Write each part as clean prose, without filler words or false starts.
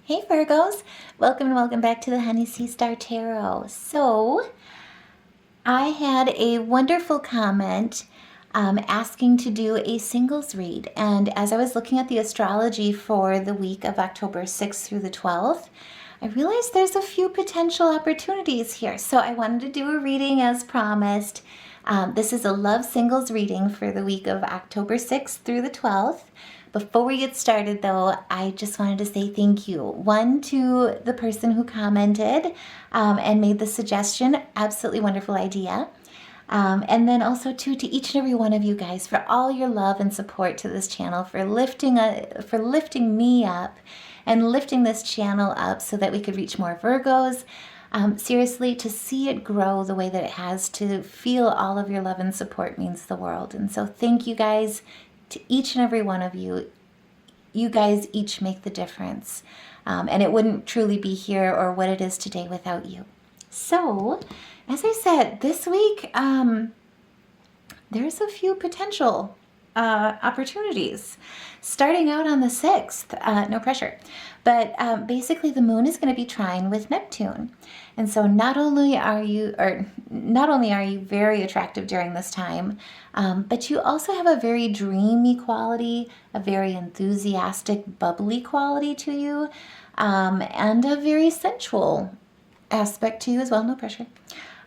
Hey Virgos, welcome and welcome back to the Honey Sea Star Tarot. So, I had a wonderful comment asking to do a singles read, and as I was looking at the astrology for the week of October 6th through the 12th, I realized there's a few potential opportunities here. So I wanted to do a reading as promised. This is a love singles reading for the week of October 6th through the 12th. Before we get started though, I just wanted to say thank you. One, to the person who commented and made the suggestion. Absolutely wonderful idea. And then also to each and every one of you guys for all your love and support to this channel, for lifting me up and lifting this channel up so that we could reach more Virgos. Seriously, to see it grow the way that it has, to feel all of your love and support means the world. And so thank you guys. To each and every one of you, you guys each make the difference. And it wouldn't truly be here or what it is today without you. So, as I said, this week, there's a few potential opportunities. Starting out on the 6th, no pressure. But basically the moon is going to be trine with Neptune. And so not only are you very attractive during this time, but you also have a very dreamy quality, a very enthusiastic, bubbly quality to you, and a very sensual aspect to you as well, no pressure.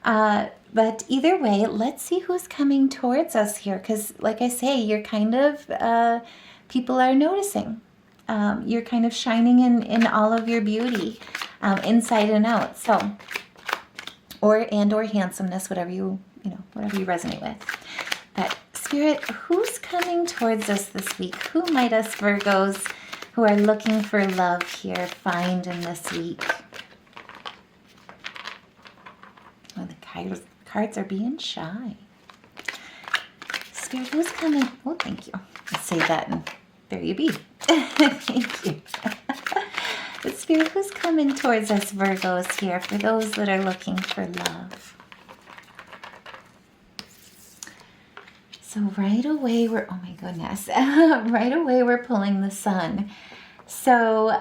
But either way, let's see who's coming towards us here, because like I say, you're kind of, people are noticing. You're kind of shining in all of your beauty, inside and out. So, or handsomeness, whatever you resonate with. But Spirit, who's coming towards us this week? Who might us Virgos who are looking for love here find in this week? Oh, the cards are being shy. Spirit, who's coming? Oh, thank you. Let's say that and there you be. Thank you. But Spirit, who's coming towards us Virgos here for those that are looking for love? So right away we're, oh my goodness, right away we're pulling the Sun. So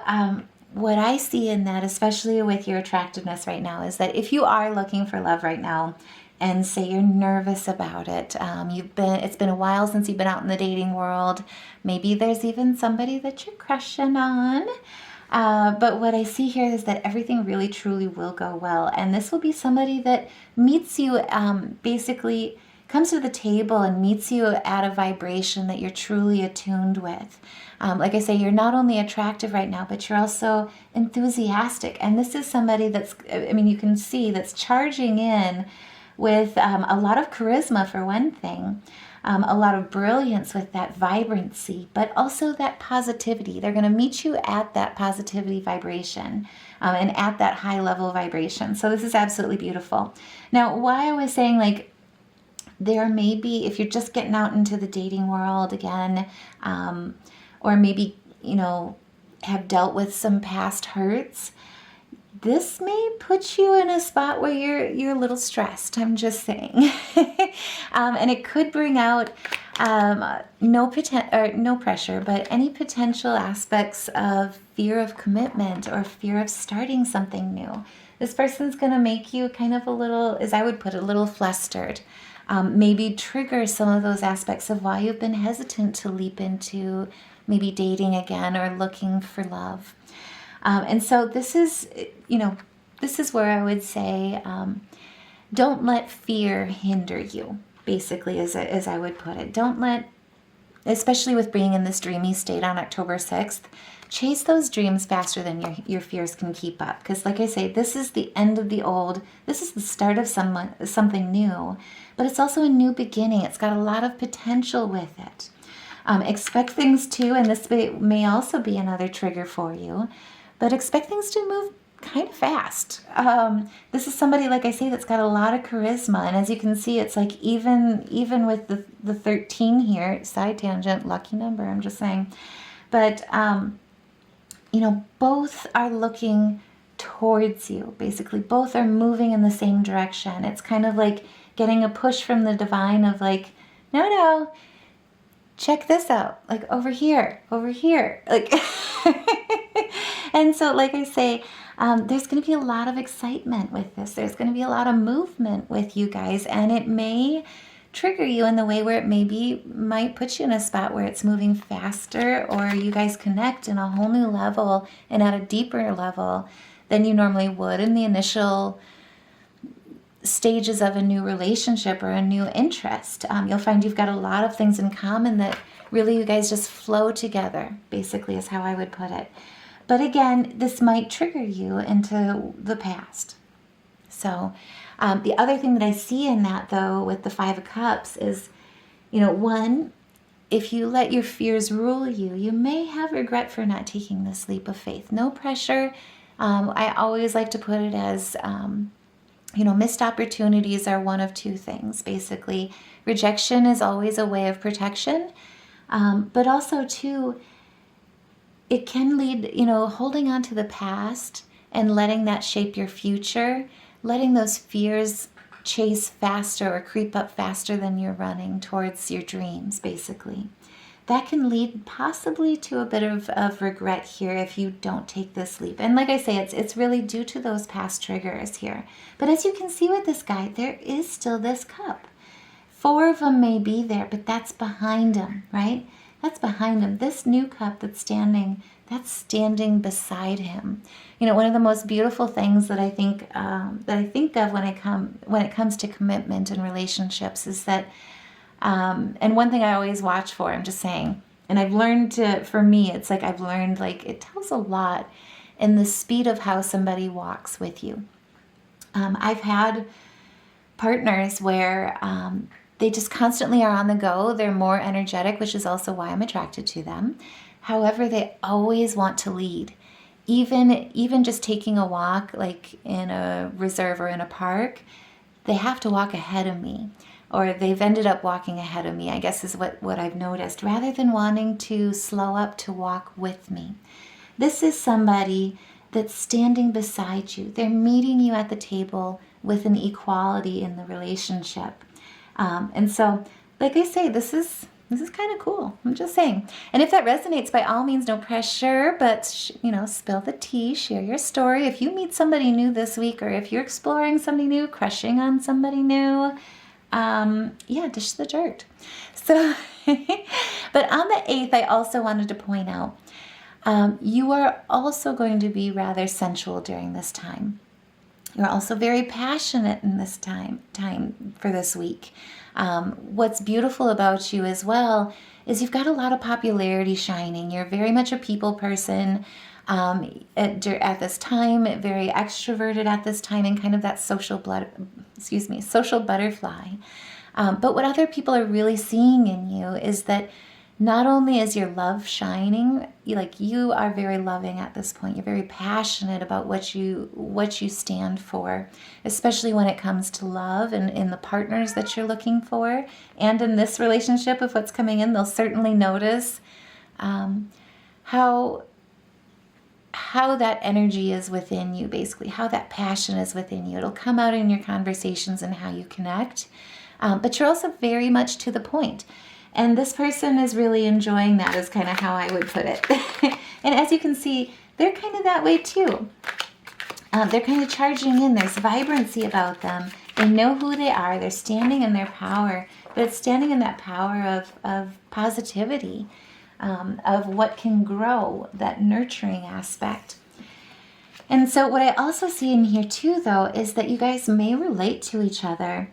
what I see in that, especially with your attractiveness right now, is that if you are looking for love right now, and say you're nervous about it, it's been a while since you've been out in the dating world. Maybe there's even somebody that you're crushing on. But what I see here is that everything really truly will go well. And this will be somebody that meets you, basically comes to the table and meets you at a vibration that you're truly attuned with. Like I say, you're not only attractive right now, but you're also enthusiastic. And this is somebody that's, you can see that's charging in with a lot of charisma for one thing, a lot of brilliance with that vibrancy, but also that positivity. They're going to meet you at that positivity vibration and at that high level vibration. So this is absolutely beautiful. Now, why I was saying there may be, if you're just getting out into the dating world again, or maybe, have dealt with some past hurts, this may put you in a spot where you're a little stressed. I'm just saying, and it could bring out no pressure, but any potential aspects of fear of commitment or fear of starting something new. This person's going to make you kind of a little, as I would put it, a little flustered. Maybe trigger some of those aspects of why you've been hesitant to leap into maybe dating again or looking for love. And so this is where I would say, don't let fear hinder you, basically, as I would put it. Don't let, especially with being in this dreamy state on October 6th, chase those dreams faster than your fears can keep up. Because like I say, this is the end of the old. This is the start of something new, but it's also a new beginning. It's got a lot of potential with it. Expect things to, and this may also be another trigger for you, but expect things to move kind of fast. This is somebody, like I say, that's got a lot of charisma. And as you can see, it's like even with the 13 here, side tangent, lucky number, I'm just saying. But, both are looking towards you, basically. Both are moving in the same direction. It's kind of like getting a push from the divine of no, check this out, over here, like, And so, like I say, there's going to be a lot of excitement with this. There's going to be a lot of movement with you guys, and it may trigger you in the way where it might put you in a spot where it's moving faster, or you guys connect in a whole new level and at a deeper level than you normally would in the initial stages of a new relationship or a new interest. You'll find you've got a lot of things in common that really you guys just flow together, basically is how I would put it. But again, this might trigger you into the past. So the other thing that I see in that, though, with the Five of Cups is, one, if you let your fears rule you, you may have regret for not taking this leap of faith. No pressure. I always like to put it as, missed opportunities are one of two things, basically. Rejection is always a way of protection, but also, too, it can lead, holding on to the past and letting that shape your future, letting those fears chase faster or creep up faster than you're running towards your dreams, basically. That can lead possibly to a bit of regret here if you don't take this leap. And like I say, it's really due to those past triggers here. But as you can see with this guy, there is still this cup. 4 of them may be there, but that's behind him, right? That's behind him. This new cup that's standing beside him. One of the most beautiful things that I think of when it comes to commitment and relationships is that, and one thing I always watch for, I'm just saying, and I've learned for me, it's like I've learned, like, it tells a lot in the speed of how somebody walks with you. I've had partners where they just constantly are on the go. They're more energetic, which is also why I'm attracted to them. However, they always want to lead. Even just taking a walk, like in a reserve or in a park, they have to walk ahead of me, or they've ended up walking ahead of me, I guess is what I've noticed, rather than wanting to slow up to walk with me. This is somebody that's standing beside you. They're meeting you at the table with an equality in the relationship. And so, like I say, this is kind of cool. I'm just saying. And if that resonates, by all means, no pressure, but, spill the tea, share your story. If you meet somebody new this week, or if you're exploring somebody new, crushing on somebody new, dish the dirt. So, but on the 8th, I also wanted to point out, you are also going to be rather sensual during this time. You're also very passionate in this time for this week. What's beautiful about you as well is you've got a lot of popularity shining. You're very much a people person at this time, very extroverted at this time, and kind of that social butterfly. But what other people are really seeing in you is that not only is your love shining, you are very loving at this point. You're very passionate about what you stand for, especially when it comes to love and in the partners that you're looking for. And in this relationship of what's coming in, they'll certainly notice how that energy is within you, basically, how that passion is within you. It'll come out in your conversations and how you connect. But you're also very much to the point. And this person is really enjoying that, is kind of how I would put it. And as you can see, they're kind of that way too. They're kind of charging in. There's vibrancy about them. They know who they are. They're standing in their power. But it's standing in that power of positivity, of what can grow, that nurturing aspect. And so what I also see in here too, though, is that you guys may relate to each other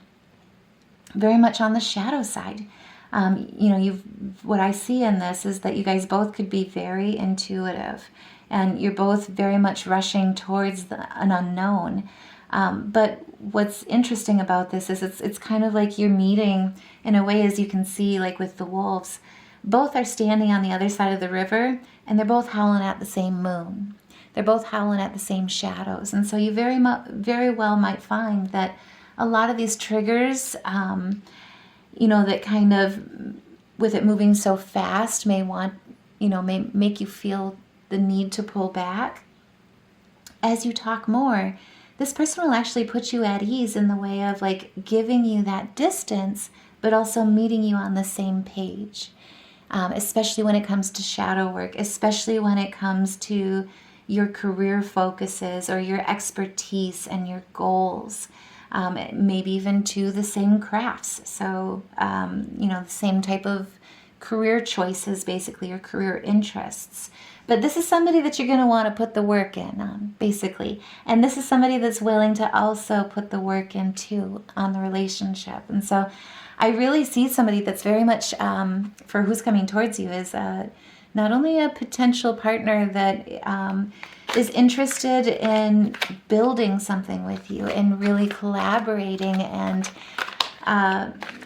very much on the shadow side. What I see in this is that you guys both could be very intuitive, and you're both very much rushing towards an unknown. But what's interesting about this is it's kind of like you're meeting in a way, as you can see, like with the wolves. Both are standing on the other side of the river, and they're both howling at the same moon. They're both howling at the same shadows. And so you very well might find that a lot of these triggers, that kind of, with it moving so fast, may make you feel the need to pull back. As you talk more, this person will actually put you at ease in the way of giving you that distance, but also meeting you on the same page. Especially when it comes to shadow work, especially when it comes to, your career focuses or your expertise and your goals. Maybe even to the same crafts. So, the same type of career choices, basically, or career interests. But this is somebody that you're going to want to put the work in on, basically. And this is somebody that's willing to also put the work in too on the relationship. And so I really see somebody that's very much, for who's coming towards you, is not only a potential partner that is interested in building something with you and really collaborating, and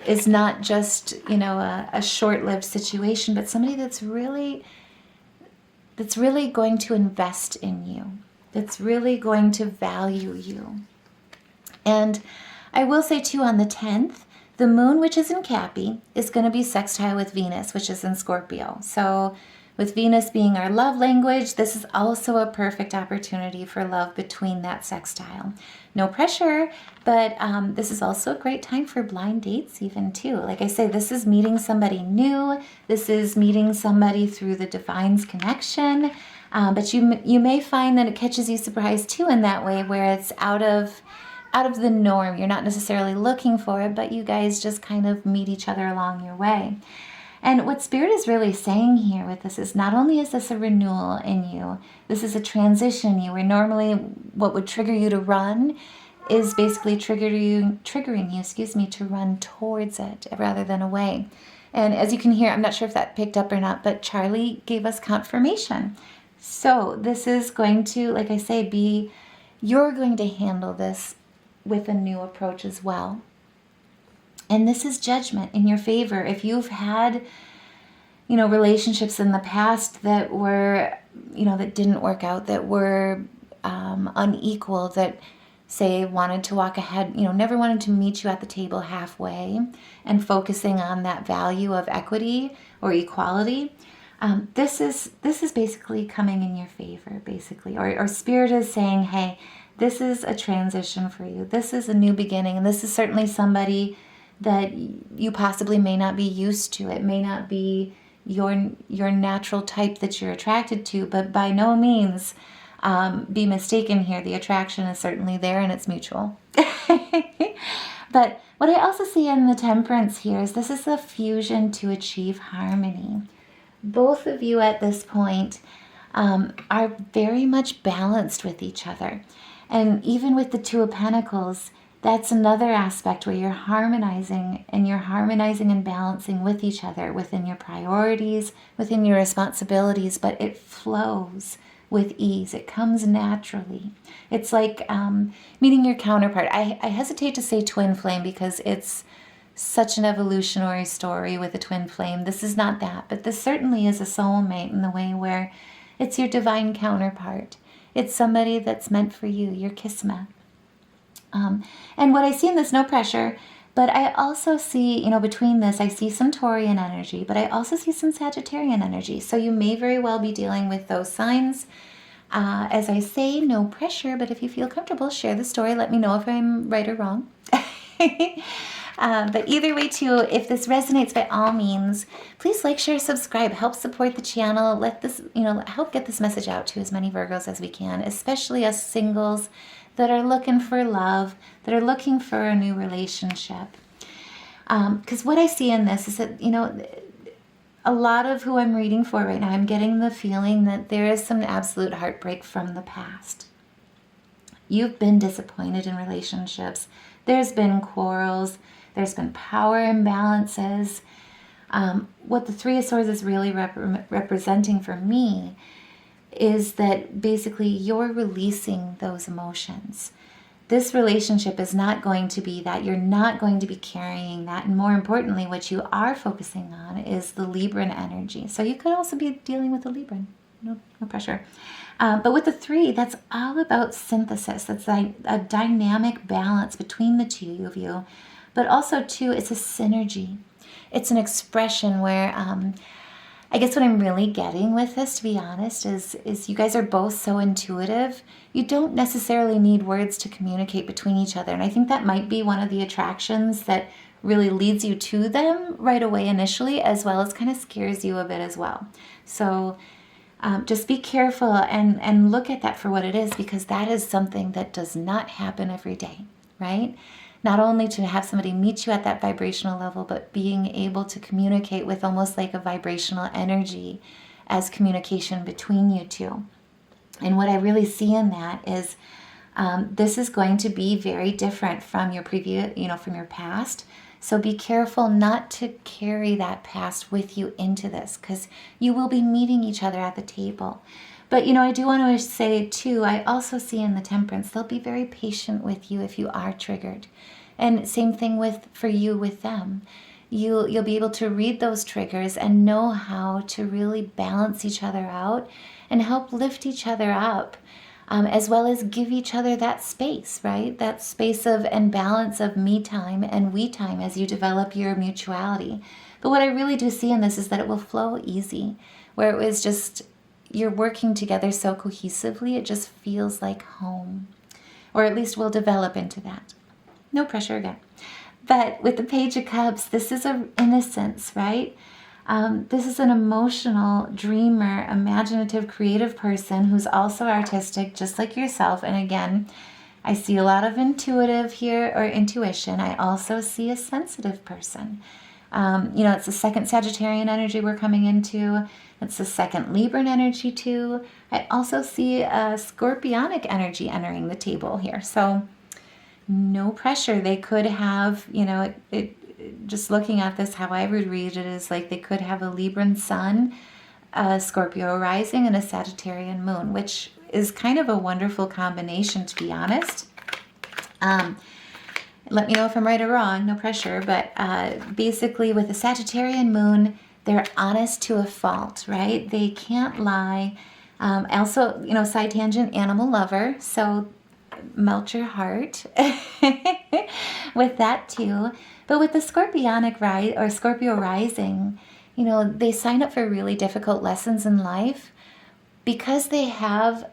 is not just, a short-lived situation, but somebody that's really going to invest in you, that's really going to value you. And I will say too, on the 10th, the moon, which is in Cappy, is going to be sextile with Venus, which is in Scorpio. So with Venus being our love language, this is also a perfect opportunity for love between that sextile. No pressure, but this is also a great time for blind dates even too. Like I say, this is meeting somebody new. This is meeting somebody through the divine's connection. But you may find that it catches you surprised too in that way, where it's out of the norm. You're not necessarily looking for it, but you guys just kind of meet each other along your way. And what Spirit is really saying here with this is, not only is this a renewal in you, this is a transition in you, where normally what would trigger you to run is basically triggering you to run towards it rather than away. And as you can hear, I'm not sure if that picked up or not, but Charlie gave us confirmation. So this is going to, like I say, you're going to handle this with a new approach as well. And this is judgment in your favor. If you've had, relationships in the past that were, that didn't work out, that were unequal, that say wanted to walk ahead, never wanted to meet you at the table halfway and focusing on that value of equity or equality, this is basically coming in your favor, basically. Or Spirit is saying, hey, this is a transition for you. This is a new beginning. And this is certainly somebody that you possibly may not be used to. It may not be your natural type that you're attracted to, but by no means be mistaken here. The attraction is certainly there and it's mutual. But what I also see in the Temperance here is this is a fusion to achieve harmony. Both of you at this point are very much balanced with each other. And even with the Two of Pentacles, that's another aspect where you're harmonizing and balancing with each other within your priorities, within your responsibilities, but it flows with ease. It comes naturally. It's like meeting your counterpart. I hesitate to say twin flame because it's such an evolutionary story with a twin flame. This is not that, but this certainly is a soulmate in the way where it's your divine counterpart. It's somebody that's meant for you, your kismet. And what I see in this, no pressure, but I also see, between this, I see some Taurian energy, but I also see some Sagittarian energy. So you may very well be dealing with those signs. As I say, no pressure, but if you feel comfortable, share the story. Let me know if I'm right or wrong. But either way, too, if this resonates, by all means, please like, share, subscribe. Help support the channel. Let this, help get this message out to as many Virgos as we can, especially us singles that are looking for love, that are looking for a new relationship. Because what I see in this is that, a lot of who I'm reading for right now, I'm getting the feeling that there is some absolute heartbreak from the past. You've been disappointed in relationships. There's been quarrels. There's been power imbalances. What the Three of Swords is really representing for me is that basically you're releasing those emotions. This relationship is not going to be that. You're not going to be carrying that. And more importantly, what you are focusing on is the Libran energy. So you could also be dealing with a Libran. No pressure. But with the three, that's all about synthesis. That's like a dynamic balance between the two of you. But also, too, it's a synergy. It's an expression where I guess what I'm really getting with this, to be honest, is you guys are both so intuitive. You don't necessarily need words to communicate between each other. And I think that might be one of the attractions that really leads you to them right away initially, as well as kind of scares you a bit as well. So just be careful and look at that for what it is, because that is something that does not happen every day, right? Not only to have somebody meet you at that vibrational level, but being able to communicate with almost like a vibrational energy as communication between you two. And what I really see in that is this is going to be very different from your previous, from your past. So be careful not to carry that past with you into this, because you will be meeting each other at the table. But, I do want to say too, I also see in the Temperance, they'll be very patient with you if you are triggered. And same thing for you with them. You'll be able to read those triggers and know how to really balance each other out and help lift each other up. As well as give each other that space, right? That space of and balance of me time and we time as you develop your mutuality. But what I really do see in this is that it will flow easy, where it was just you're working together so cohesively, it just feels like home. Or at least we'll develop into that. No pressure again. But with the Page of Cups, this is an innocence, right? This is an emotional, dreamer, imaginative, creative person who's also artistic, just like yourself. And again, I see a lot of intuitive here, or intuition. I also see a sensitive person. It's the second Sagittarian energy we're coming into. It's the second Libran energy too. I also see a Scorpionic energy entering the table here. So no pressure. They could have, just looking at this, how I would read it is like they could have a Libran sun, a Scorpio rising, and a Sagittarian moon, which is kind of a wonderful combination, to be honest. Let me know if I'm right or wrong, no pressure. But basically with the Sagittarian moon, they're honest to a fault, right? They can't lie. Also, side tangent, animal lover. So melt your heart with that too. But with the Scorpionic or Scorpio rising, they sign up for really difficult lessons in life because they have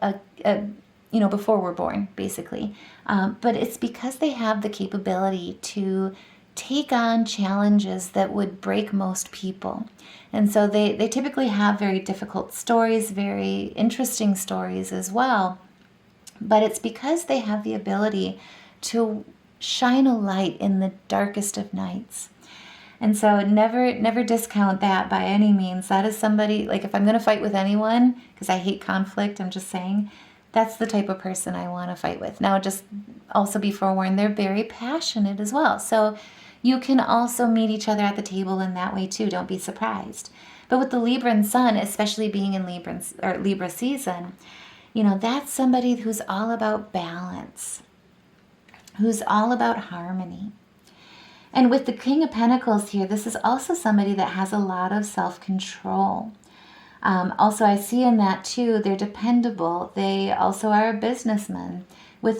before we're born, basically. But it's because they have the capability to take on challenges that would break most people. And so they typically have very difficult stories, very interesting stories as well. But it's because they have the ability to shine a light in the darkest of nights. And so never discount that by any means. That is somebody, like if I'm going to fight with anyone, because I hate conflict, I'm just saying, that's the type of person I want to fight with. Now, just also be forewarned, they're very passionate as well. So you can also meet each other at the table in that way too. Don't be surprised. But with the Libran sun, especially being in Libra season, that's somebody who's all about balance, who's all about harmony. And with the King of Pentacles here, this is also somebody that has a lot of self-control. Also, I see in that too, they're dependable. They also are a businessman, but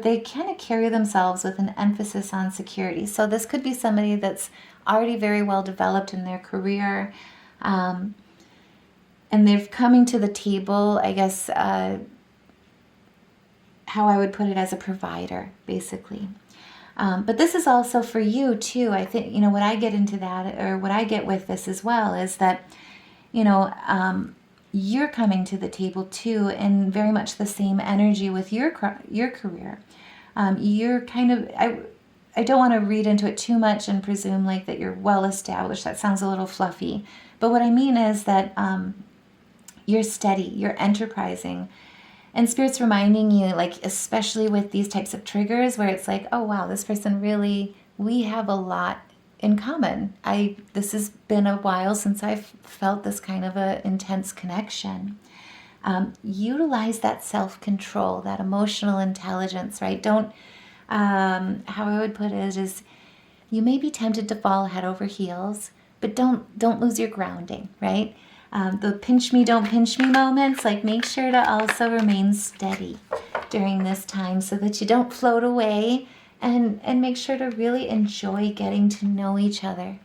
they kind of carry themselves with an emphasis on security. So this could be somebody that's already very well developed in their career, and they're coming to the table, I guess, how I would put it, as a provider, basically. But this is also for you too. I think, what I get into that, or what I get with this as well, is that, you're coming to the table too in very much the same energy with your career. You're kind of, I don't want to read into it too much and presume like that you're well established. That sounds a little fluffy. But what I mean is that you're steady, you're enterprising. And Spirit's reminding you, like, especially with these types of triggers where it's like, oh, wow, this person really, we have a lot in common. This has been a while since I've felt this kind of a intense connection. Utilize that self-control, that emotional intelligence, right? Don't, how I would put it is, you may be tempted to fall head over heels, but don't lose your grounding, right? The pinch me, don't pinch me moments, like make sure to also remain steady during this time so that you don't float away, and make sure to really enjoy getting to know each other,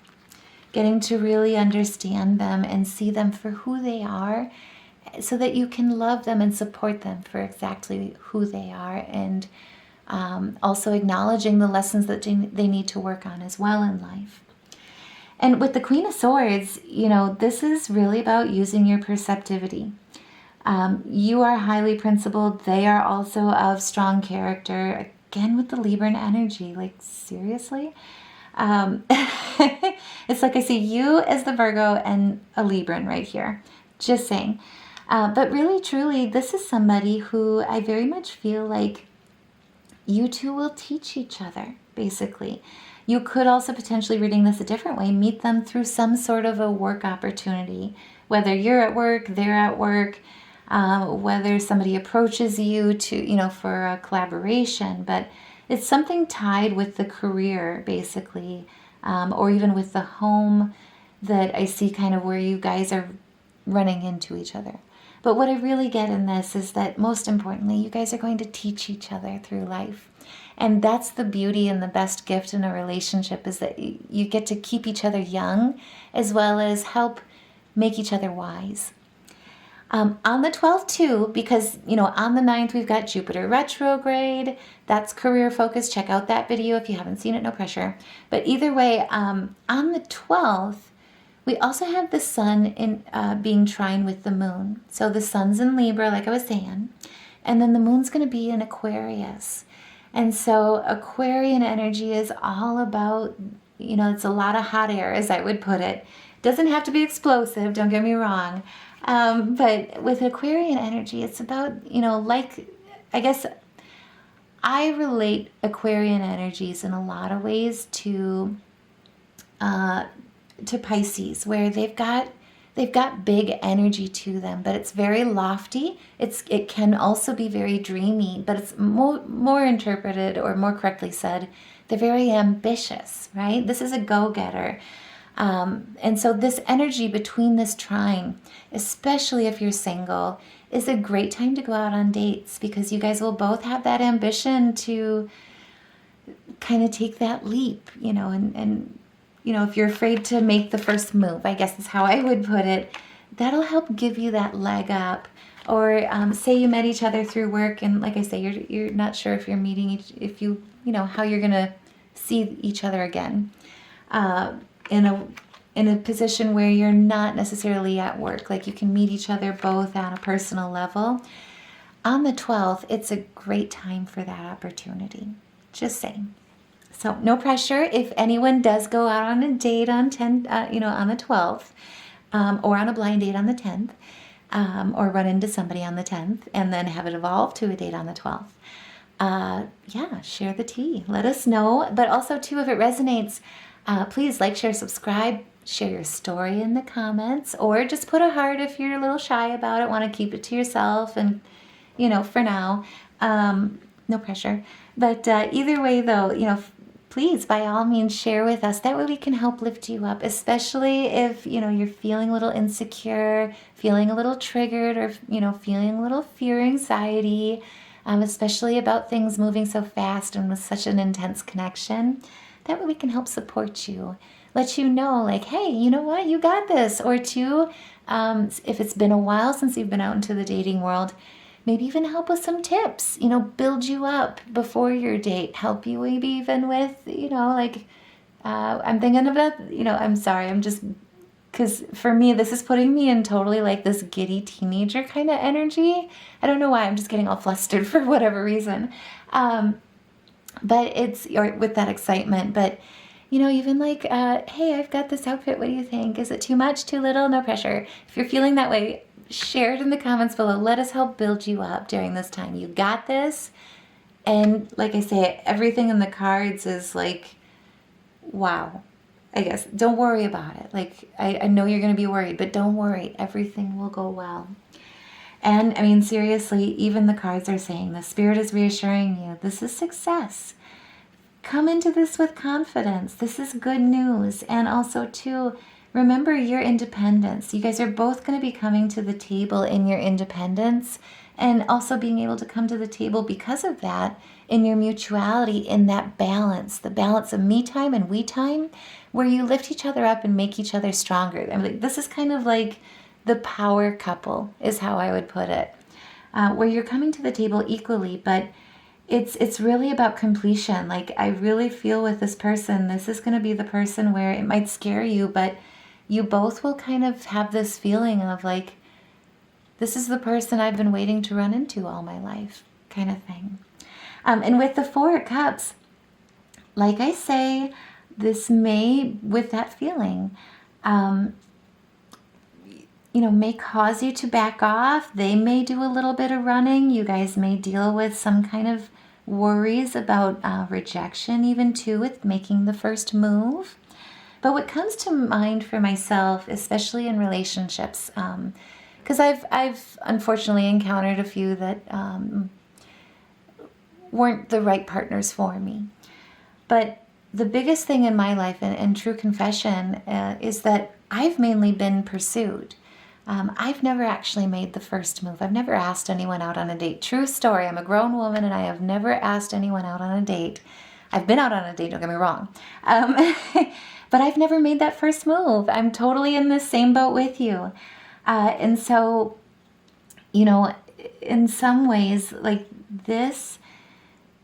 getting to really understand them and see them for who they are, so that you can love them and support them for exactly who they are, and also acknowledging the lessons that they need to work on as well in life. And with the Queen of Swords, this is really about using your perceptivity. You are highly principled. They are also of strong character. Again, with the Libran energy, like seriously? It's like I see you as the Virgo and a Libran right here. Just saying. But really, truly, this is somebody who I very much feel like you two will teach each other, basically. You could also potentially, reading this a different way, meet them through some sort of a work opportunity, whether you're at work, they're at work, whether somebody approaches you to, for a collaboration, but it's something tied with the career, basically, or even with the home that I see kind of where you guys are running into each other. But what I really get in this is that most importantly, you guys are going to teach each other through life. And that's the beauty and the best gift in a relationship, is that you get to keep each other young as well as help make each other wise. On the 12th too, because, on the 9th we've got Jupiter retrograde. That's career focus. Check out that video if you haven't seen it, no pressure. But either way, on the 12th, we also have the sun in being trine with the moon. So the sun's in Libra, like I was saying, and then the moon's going to be in Aquarius. And so Aquarian energy is all about, it's a lot of hot air, as I would put it. Doesn't have to be explosive, don't get me wrong. But with Aquarian energy, it's about, I guess I relate Aquarian energies in a lot of ways to Pisces, where they've got big energy to them, but it's very lofty. It can also be very dreamy, but it's more interpreted, or more correctly said, they're very ambitious, right? This is a go-getter. And so this energy between this trine, especially if you're single, is a great time to go out on dates, because you guys will both have that ambition to kind of take that leap, and if you're afraid to make the first move, I guess is how I would put it, that'll help give you that leg up. Or say you met each other through work, and like I say, you're not sure if you're meeting how you're gonna see each other again. In a position where you're not necessarily at work, like you can meet each other both on a personal level. On the 12th, it's a great time for that opportunity. Just saying. So no pressure. If anyone does go out on a date on on the 12th, or on a blind date on the 10th, or run into somebody on the 10th, and then have it evolve to a date on the 12th. Share the tea. Let us know. But also too, if it resonates, please like, share, subscribe, share your story in the comments, or just put a heart if you're a little shy about it, want to keep it to yourself, and, for now, no pressure. But either way, though, please, by all means, share with us. That way we can help lift you up, especially if, you're feeling a little insecure, feeling a little triggered, or, feeling a little fear, anxiety, especially about things moving so fast and with such an intense connection. That way we can help support you, let you know, like, hey, you know what, you got this. Or two, if it's been a while since you've been out into the dating world, maybe even help with some tips, build you up before your date, help you maybe even with, I'm thinking about, I'm sorry, because for me, this is putting me in totally like this giddy teenager kind of energy. I don't know why, I'm just getting all flustered for whatever reason. But or with that excitement, but, even like, hey, I've got this outfit, what do you think? Is it too much, too little? No pressure. If you're feeling that way, share it in the comments below. Let us help build you up during this time. You got this. And like I say, everything in the cards is like, wow. I guess, don't worry about it. Like, I know you're going to be worried, but don't worry. Everything will go well. And seriously, even the cards are saying the spirit is reassuring you. This is success. Come into this with confidence. This is good news. And also, too, remember your independence. You guys are both going to be coming to the table in your independence, and also being able to come to the table because of that in your mutuality, in that balance, the balance of me time and we time, where you lift each other up and make each other stronger. This is kind of like the power couple, is how I would put it, where you're coming to the table equally, but it's really about completion. Like, I really feel with this person, this is going to be the person where it might scare you, but you both will kind of have this feeling of like, this is the person I've been waiting to run into all my life, kind of thing. And with the Four of Cups, like I say, this may, with that feeling, may cause you to back off. They may do a little bit of running. You guys may deal with some kind of worries about rejection, even too, with making the first move. But what comes to mind for myself, especially in relationships, because I've unfortunately encountered a few that weren't the right partners for me. But the biggest thing in my life, and true confession, is that I've mainly been pursued. I've never actually made the first move. I've never asked anyone out on a date. True story. I'm a grown woman and I have never asked anyone out on a date. I've been out on a date, don't get me wrong. But I've never made that first move. I'm totally in the same boat with you. And so, in some ways, like this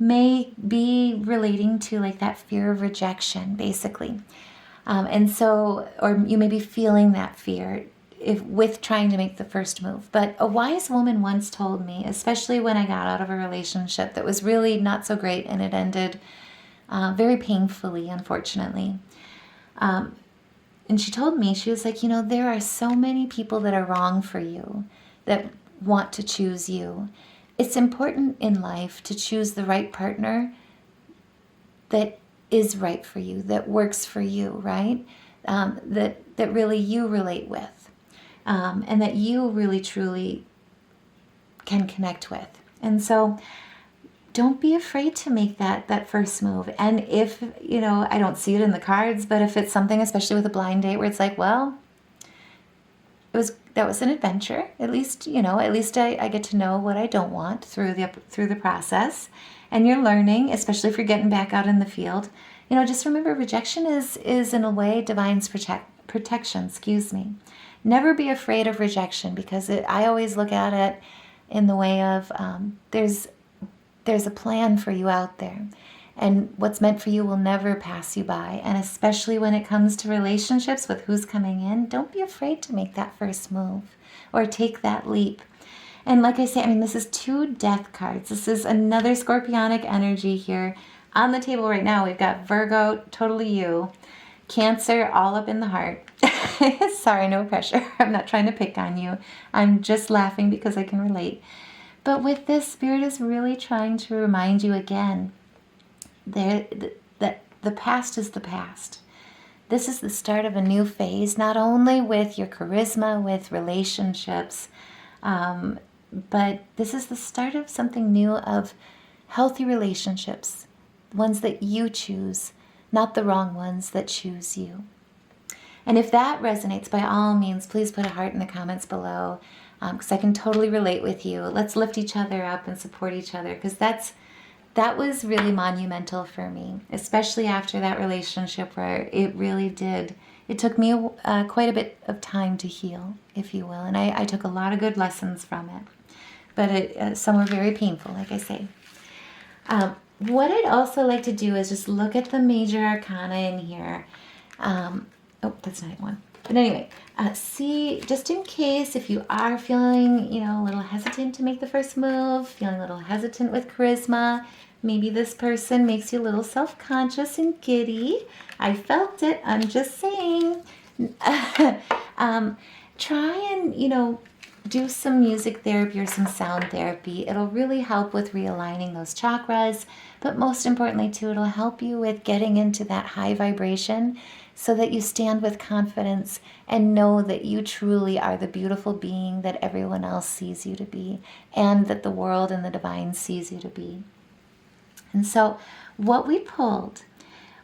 may be relating to like that fear of rejection, basically. And so, or you may be feeling that fear with trying to make the first move. But a wise woman once told me, especially when I got out of a relationship that was really not so great and it ended very painfully, unfortunately. And she told me, she was like, there are so many people that are wrong for you, that want to choose you. It's important in life to choose the right partner that is right for you, that works for you, right? That really you relate with. And that you really truly can connect with. And so don't be afraid to make that first move. And if, I don't see it in the cards, but if it's something, especially with a blind date, where it's like, well, that was an adventure. At least I get to know what I don't want through the process. And you're learning, especially if you're getting back out in the field. Just remember, rejection is in a way divine's protection, Never be afraid of rejection, because I always look at it in the way of there's a plan for you out there, and what's meant for you will never pass you by. And especially when it comes to relationships with who's coming in, don't be afraid to make that first move or take that leap. And like I say, this is 2 death cards. This is another scorpionic energy here. On the table right now, we've got Virgo, totally you, Cancer, all up in the heart. Sorry, no pressure. I'm not trying to pick on you. I'm just laughing because I can relate. But with this, Spirit is really trying to remind you again that the past is the past. This is the start of a new phase, not only with your charisma, with relationships, but this is the start of something new, of healthy relationships, ones that you choose, not the wrong ones that choose you. And if that resonates, by all means, please put a heart in the comments below, because I can totally relate with you. Let's lift each other up and support each other, because that was really monumental for me, especially after that relationship where it really did. It took me quite a bit of time to heal, if you will, and I took a lot of good lessons from it. But some were very painful, like I say. What I'd also like to do is just look at the major arcana in here. Oh, that's not one. But anyway, see, just in case, if you are feeling, a little hesitant to make the first move, feeling a little hesitant with charisma, maybe this person makes you a little self-conscious and giddy. I felt it. I'm just saying. Try and, do some music therapy or some sound therapy. It'll really help with realigning those chakras, but most importantly too, it'll help you with getting into that high vibration so that you stand with confidence and know that you truly are the beautiful being that everyone else sees you to be, and that the world and the divine sees you to be. And so what we pulled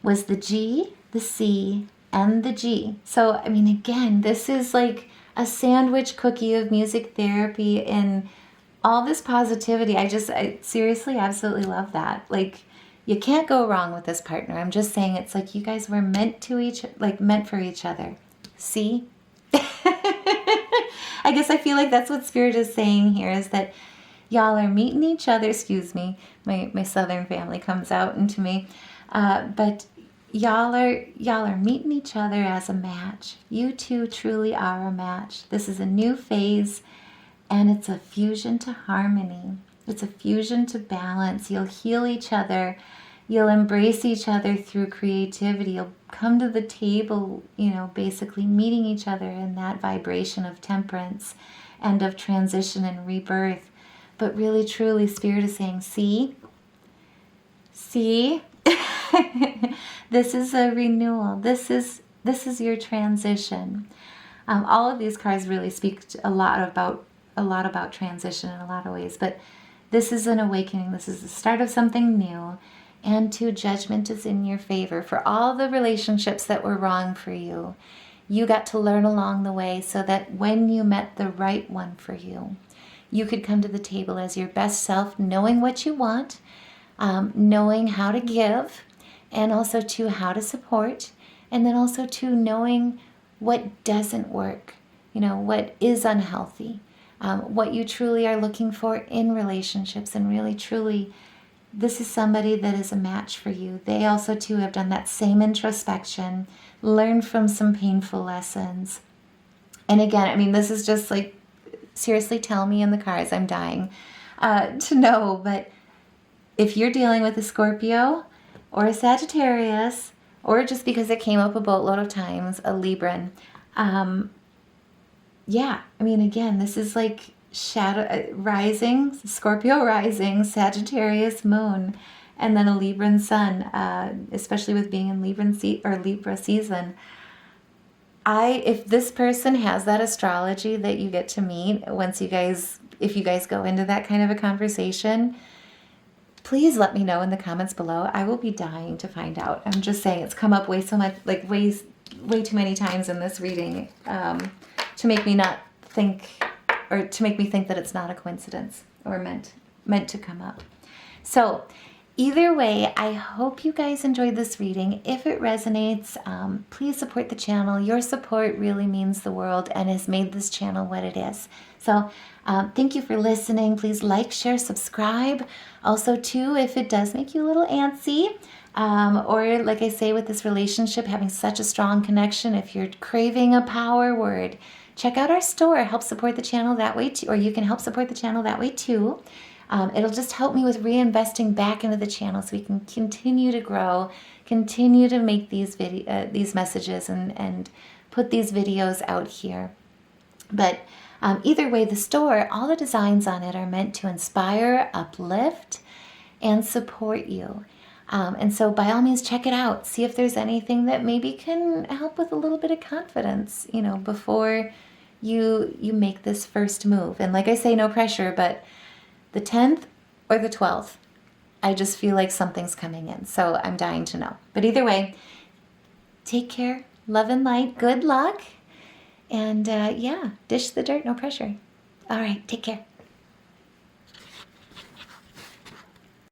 was the G, the C, and the G. So, again, this is like a sandwich cookie of music therapy and all this positivity. I seriously absolutely love that. Like, you can't go wrong with this partner. I'm just saying, it's like you guys were meant for each other. See? I guess I feel like that's what Spirit is saying here, is that y'all are meeting each other. Excuse me, my Southern family comes out into me. But y'all are meeting each other as a match. You two truly are a match. This is a new phase, And it's a fusion to harmony. It's a fusion to balance. You'll heal each other. You'll embrace each other through creativity. You'll come to the table, basically meeting each other in that vibration of temperance and of transition and rebirth. But really, truly, Spirit is saying, see, this is a renewal. This is your transition. All of these cards really speak a lot about transition in a lot of ways, but this is an awakening. This is the start of something new, and judgment is in your favor. For all the relationships that were wrong for you, you got to learn along the way so that when you met the right one for you, you could come to the table as your best self, knowing what you want, knowing how to give, and also how to support, and then also knowing what doesn't work, what is unhealthy, what you truly are looking for in relationships. And really, truly, this is somebody that is a match for you. They also, have done that same introspection, learned from some painful lessons. And again, this is just like, seriously, tell me in the cards, I'm dying to know. But if you're dealing with a Scorpio or a Sagittarius, or just because it came up a boatload of times, a Libran, again, this is like shadow rising, Scorpio rising, Sagittarius moon, and then a Libran sun, especially with being in Libra season. If this person has that astrology that you get to meet if you guys go into that kind of a conversation, please let me know in the comments below. I will be dying to find out. I'm just saying, it's come up way too many times in this reading to make me not think, or to make me think that it's not a coincidence or meant to come up. So either way, I hope you guys enjoyed this reading. If it resonates, please support the channel. Your support really means the world and has made this channel what it is. So thank you for listening. Please like, share, subscribe. Also, too, if it does make you a little antsy, or like I say with this relationship, having such a strong connection, if you're craving a power word, check out our store. Help support the channel that way too, or you can help support the channel that way too. It'll just help me with reinvesting back into the channel so we can continue to grow, continue to make these messages and put these videos out here. But either way, the store, all the designs on it are meant to inspire, uplift, and support you. And so by all means, check it out. See if there's anything that maybe can help with a little bit of confidence, before you make this first move. And like I say, no pressure, but the 10th or the 12th, I just feel like something's coming in. So I'm dying to know. But either way, take care, love and light, good luck. And dish the dirt, no pressure. All right, take care.